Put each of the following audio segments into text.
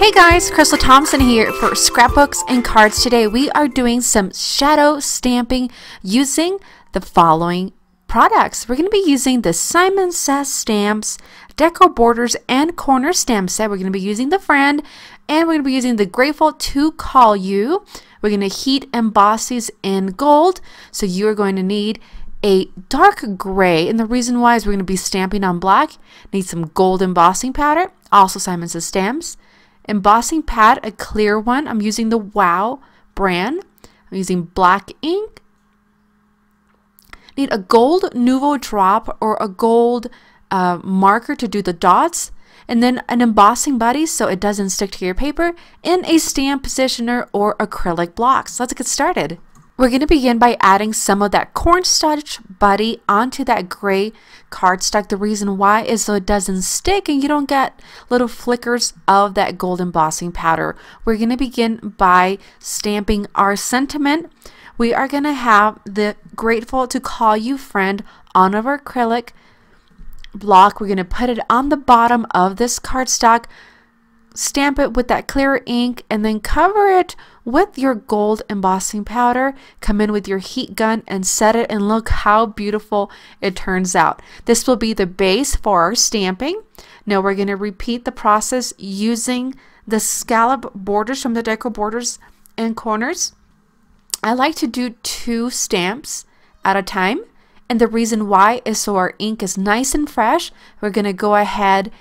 Hey guys, Crystal Thompson here for Scrapbooks and Cards. Today we are doing some shadow stamping using the following products. We're going to be using the Simon Says stamps, Deco borders and corner stamp set. We're going to be using the Friend, and we're going to be using the Grateful to Call You. We're going to heat emboss these in gold, so you are going to need a dark gray, and the reason why is we're going to be stamping on black. Need some gold embossing powder, also Simon Says stamps. Embossing pad, a clear one. I'm using the Wow brand. I'm using black ink. Need a gold Nouveau drop or a gold marker to do the dots. And then an embossing buddy so it doesn't stick to your paper. And a stamp positioner or acrylic blocks. Let's get started. We're going to begin by adding some of that cornstarch buddy onto that gray cardstock. The reason why is so it doesn't stick and you don't get little flickers of that gold embossing powder. We're going to begin by stamping our sentiment. We are going to have the Grateful to Call You Friend on our acrylic block. We're going to put it on the bottom of this cardstock, stamp it with that clear ink, and then cover it with your gold embossing powder. Come in with your heat gun and set it, and look how beautiful it turns out. This will be the base for our stamping. Now we're going to repeat the process using the scallop borders from the Deco borders and corners. I like to do 2 stamps at a time, and the reason why is so our ink is nice and fresh. We're going to go ahead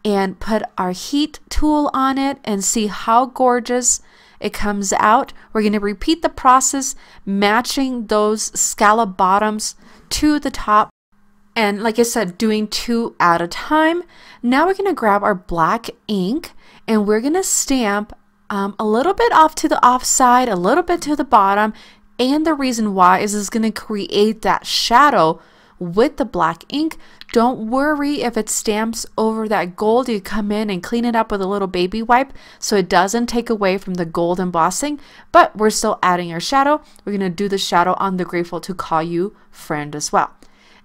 and put our heat tool on it and see how gorgeous it comes out. We're going to repeat the process, matching those scallop bottoms to the top, and like I said, doing 2 at a time. Now we're going to grab our black ink and we're going to stamp a little bit off to the off side, a little bit to the bottom, and the reason why is it's going to create that shadow with the black ink. Don't worry if it stamps over that gold. You come in and clean it up with a little baby wipe so it doesn't take away from the gold embossing, but we're still adding our shadow. We're going to do the shadow on the Grateful to Call You Friend as well.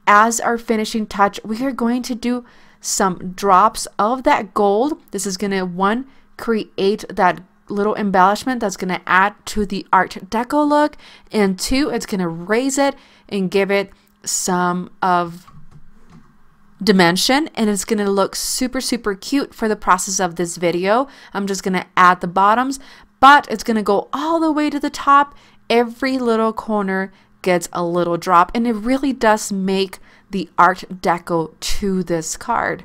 As our finishing touch, we are going to do some drops of that gold. This is going to, create that little embellishment that's going to add to the Art Deco look, and 2, it's going to raise it and give it some of dimension, and it's going to look super cute for the process of this video. I'm just going to add the bottoms, but it's going to go all the way to the top. Every little corner gets a little drop, and it really does make the Art Deco to this card.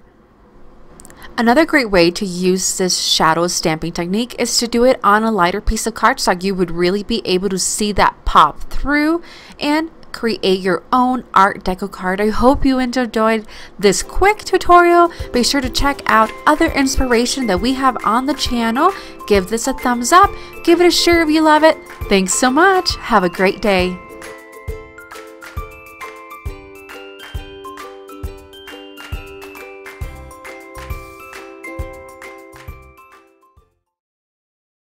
Another great way to use this shadow stamping technique is to do it on a lighter piece of cardstock. You would really be able to see that pop through and create your own Art Deco card. I hope you enjoyed this quick tutorial. Be sure to check out other inspiration that we have on the channel. Give this a thumbs up. Give it a share if you love it. Thanks so much. Have a great day.